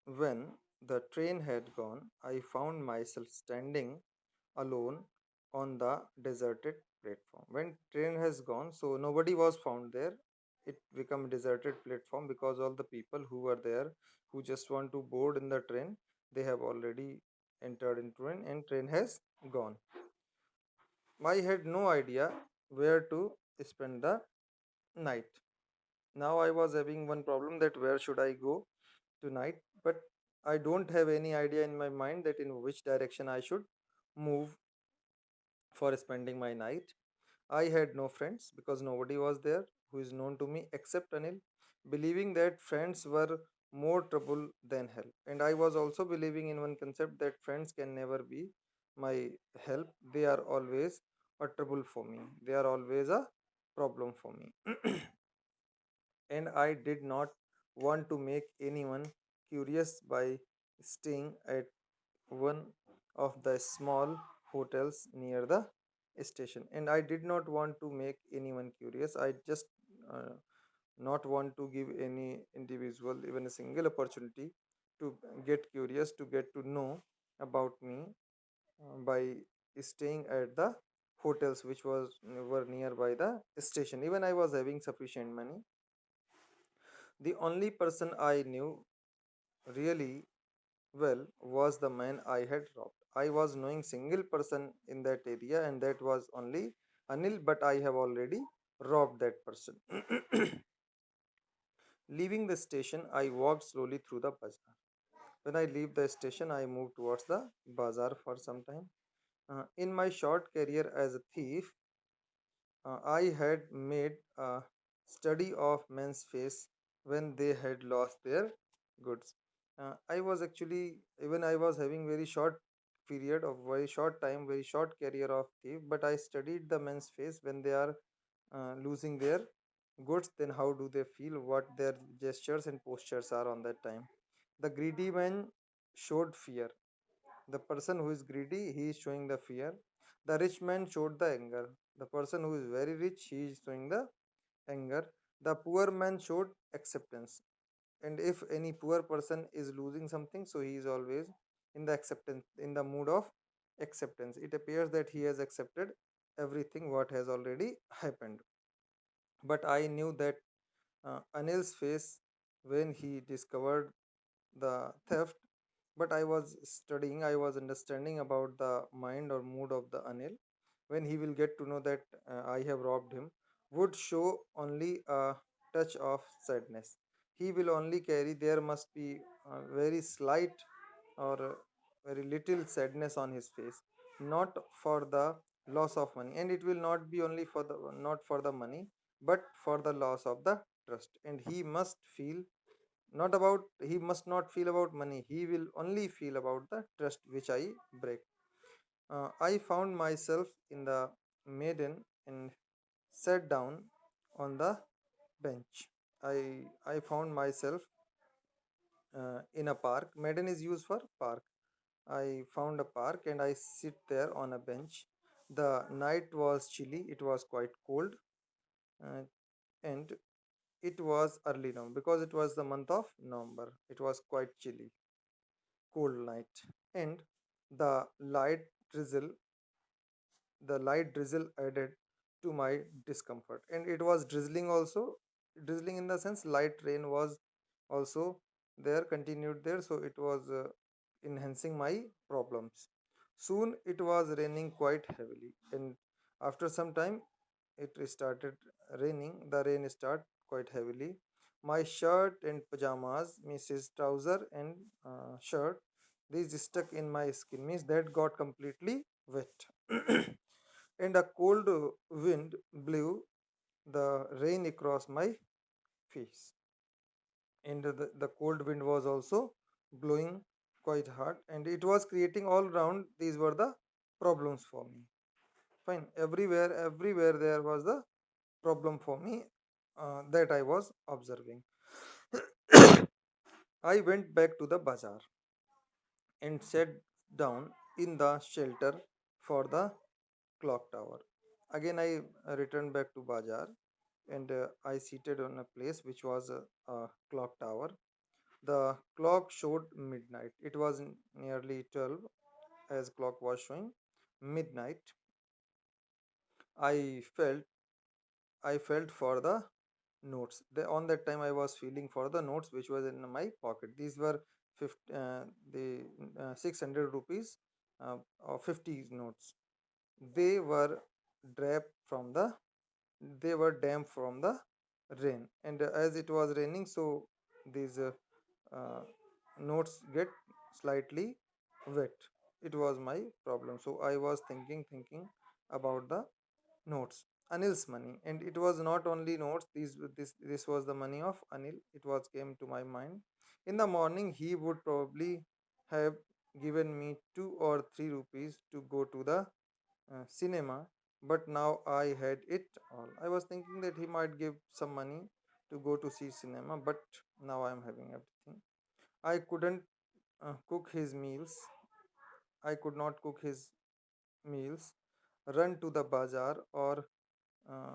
When the train had gone, I found myself standing alone on the deserted platform. When train has gone, so nobody was found there. It become a deserted platform because all the people who were there who just want to board in the train, they have already entered in train and train has gone. I had no idea where to spend the night. Now I was having one problem that where should I go tonight, but I don't have any idea in my mind that in which direction I should move for spending my night. I had no friends because nobody was there who is known to me except Anil, believing that friends were more trouble than help. And I was also believing in one concept that friends can never be my help. They are always a trouble for me. They are always a problem for me. And I did not want to make anyone curious by staying at one of the small hotels near the station. And I did not want to make anyone curious. I just uh, not want to give any individual even a single opportunity to get curious, to get to know about me by staying at the hotels which was were nearby the station. Even I was having sufficient money. The only person I knew really well was the man I had robbed. I was knowing single person in that area, and that was only Anil, but I have already robbed that person. Leaving the station, I walked slowly through the bazaar. When I leave the station, I moved towards the bazaar for some time. In my short career as a thief, I had made a study of men's face when they had lost their goods. I was actually, even I was having very short period of very short time, very short career of thief, but I studied the men's face when they are losing their goods. Then how do they feel? What their gestures and postures are on that time. The greedy man showed fear. The person who is greedy, he is showing the fear. The rich man showed the anger. The person who is very rich, he is showing the anger. The poor man showed acceptance. And if any poor person is losing something, so he is always in the acceptance, in the mood of acceptance. It appears that he has accepted everything what has already happened. But I knew that Anil's face when he discovered the theft, but I was studying, I was understanding about the mind or mood of the Anil. When he will get to know that I have robbed him, would show only a touch of sadness. He will only carry, there must be a very slight or very little sadness on his face, not for the loss of money. And it will not be only for the, not for the money, but for the loss of the trust. And he must feel not about, he must not feel about money, he will only feel about the trust which I break. I found myself in the maiden and sat down on the bench. I found myself in a park. Maiden is used for park. I found a park and I sit there on a bench. The night was chilly, it was quite cold, uh, and it was early now because it was the month of November. It was quite chilly, cold night, and the drizzle, the light drizzle added to my discomfort. And it was drizzling also, drizzling in the sense light rain was also there, continued there, so it was enhancing my problems. Soon it was raining quite heavily, and after some time it started raining. The rain started quite heavily. My shirt and pajamas, Mrs. Trouser and shirt, these stuck in my skin, means that got completely wet. And a cold wind blew the rain across my face. And the cold wind was also blowing quite hard, and it was creating all around. These were the problems for me. Fine, everywhere there was the problem for me that I was observing. I went back to the bazaar and sat down in the shelter for the clock tower. Again, I returned back to bazaar and I seated on a place which was a clock tower. The clock showed midnight. It was nearly 12 as clock was showing midnight. I felt I felt for the notes. On that time, I was feeling for the notes which was in my pocket. These were 50, the 600 rupees or 50 notes. They were draped from the they were damp from the rain, and as it was raining, so these uh, notes get slightly wet. It was my problem. So I was thinking about the notes, Anil's money, and it was not only notes. This was the money of Anil. It was came to my mind. In the morning, he would probably have given me 2 or 3 rupees to go to the cinema, but now I had it all. I was thinking that he might give some money to go to see cinema, but now I am having everything. I couldn't cook his meals. I could not cook his meals, run to the bazaar, or uh,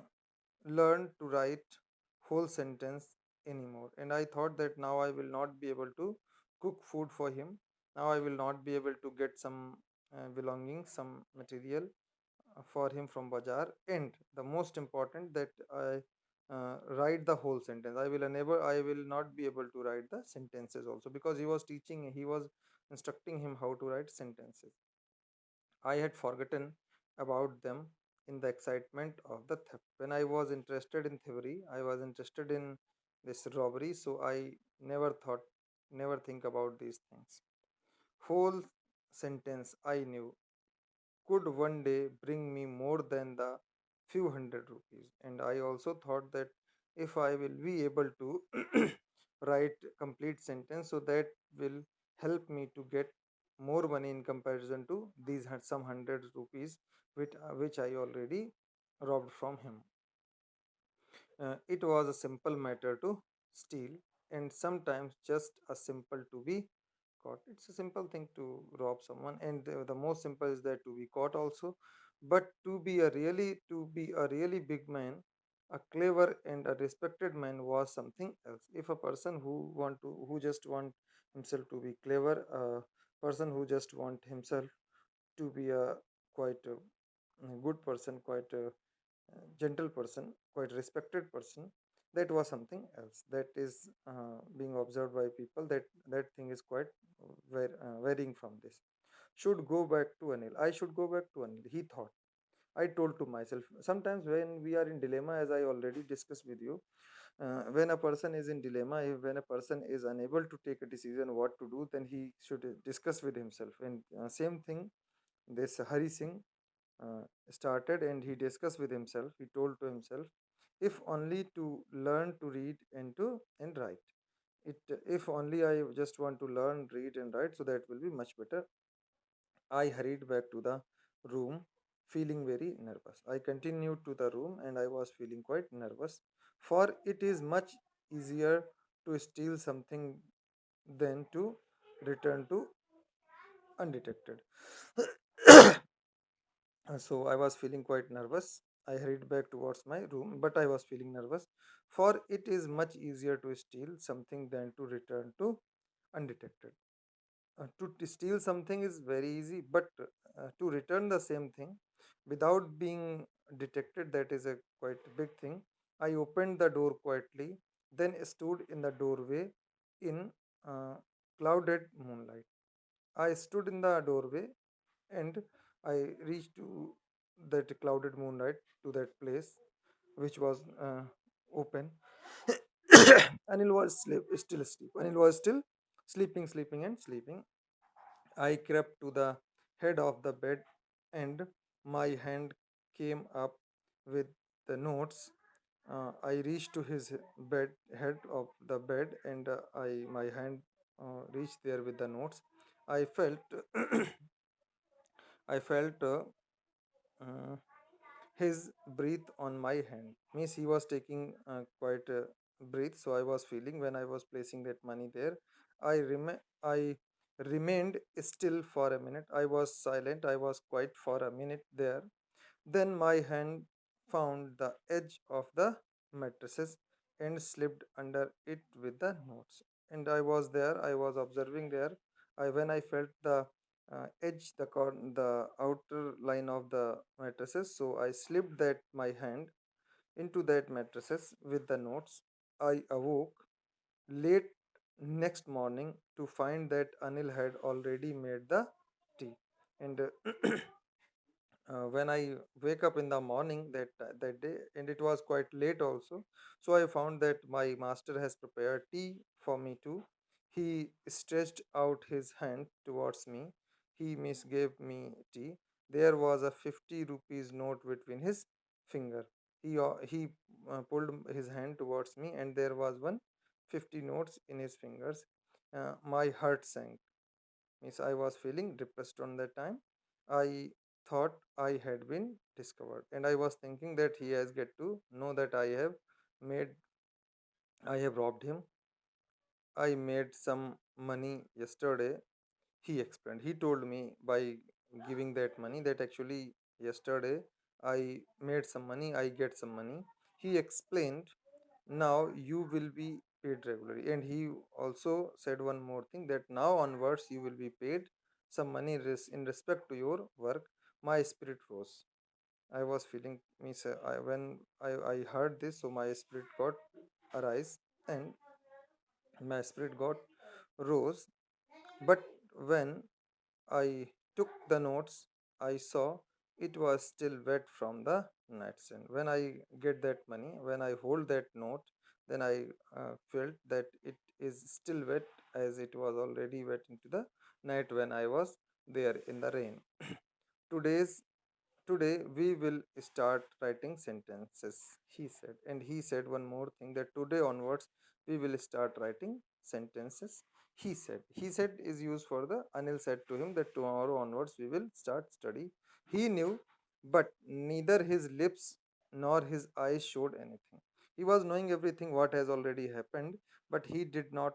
learn to write whole sentence anymore. And I thought that now I will not be able to cook food for him. Now I will not be able to get some belongings, some material for him from bazaar. And the most important that I write the whole sentence. I will not be able to write the sentences also, because he was instructing him how to write sentences. I had forgotten about them in the excitement of the theft. When I was interested in theory, I was interested in this robbery, so I never think about these things. Whole sentence I knew could one day bring me more than the few hundred rupees. And I also thought that if I will be able to write complete sentence, so that will help me to get more money in comparison to these some hundred rupees which I already robbed from him. It was a simple matter to steal, and sometimes just a simple to be caught. It's a simple thing to rob someone, and the most simple is that to be caught also. But to be a really big man, a clever and a respected man was something else. If a person who just want himself to be clever, a person who just want himself to be a quite good person, quite a gentle person, quite respected person, that was something else. That is being observed by people. That thing is quite varying from this. Should go back to Anil. I should go back to Anil. He thought. I told to myself. Sometimes when we are in dilemma, as I already discussed with you, when a person is in dilemma, when a person is unable to take a decision what to do, then he should discuss with himself. And same thing, this Hari Singh started, and he discussed with himself. He told to himself, if only to learn to read and write. If only I just want to learn, read, and write, so that will be much better. I hurried back to the room, feeling very nervous. I continued to the room, and I was feeling quite nervous, for it is much easier to steal something than to return to undetected. So I was feeling quite nervous. I hurried back towards my room, but I was feeling nervous, for it is much easier to steal something than to return to undetected. To steal something is very easy, but to return the same thing without being detected, that is a quite big thing. I opened the door quietly, then stood in the doorway in uh, clouded moonlight. I stood in the doorway, and I reached to that clouded moonlight, to that place which was open. Anil was still asleep. Anil was still sleeping and sleeping. I crept to the head of the bed, and my hand came up with the notes. I reached to his head of the bed, and my hand reached there with the notes. I felt, I felt uh, his breath on my hand. Means he was taking quite a breath, so I was feeling when I was placing that money there. I remained still for a minute. I was silent. I was quiet for a minute there. Then my hand found the edge of the mattresses and slipped under it with the notes. and I was there. I was observing there. When I felt the edge, the outer line of the mattresses, so I slipped that my hand into that mattresses with the notes. I awoke late next morning to find that Anil had already made the tea, and when I wake up in the morning that day, and it was quite late also, so I found that my master has prepared tea for me too. He stretched out his hand towards me. He misgave me tea. There was a 50 rupees note between his finger. He pulled his hand towards me, and there was one 50 notes in his fingers. My heart sank. Means I was feeling depressed on that time. I thought I had been discovered, and I was thinking that he has get to know that made I have robbed him. I made some money yesterday. He explained. He told me by giving that money that actually yesterday I made some money. I get some money. He explained, now you will be paid regularly, and he also said one more thing, that now onwards you will be paid some money in respect to your work. My spirit rose. I was feeling means when I heard this, so my spirit got arise, and my spirit got rose. But when I took the notes, I saw it was still wet from the nightstand. When I get that money, when I hold that note, then I felt that it is still wet, as it was already wet into the night when I was there in the rain. Today's Today we will start writing sentences, he said. And he said one more thing, that today onwards we will start writing sentences. He said is used for the Anil said to him that tomorrow onwards we will start study. He knew, but neither his lips nor his eyes showed anything. He was knowing everything what has already happened, but he did not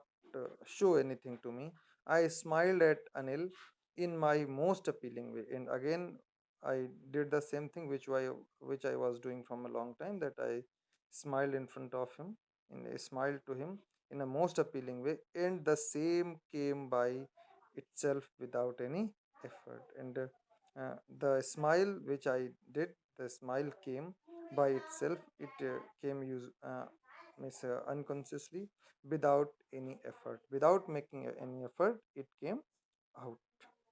show anything to me. I smiled at Anil in my most appealing way, and again I did the same thing which I was doing from a long time, that I smiled in front of him, and I smiled to him in a most appealing way, and the same came by itself without any effort. And the smile which I did, the smile came by itself. It came unconsciously, without any effort, without making any effort. It came out.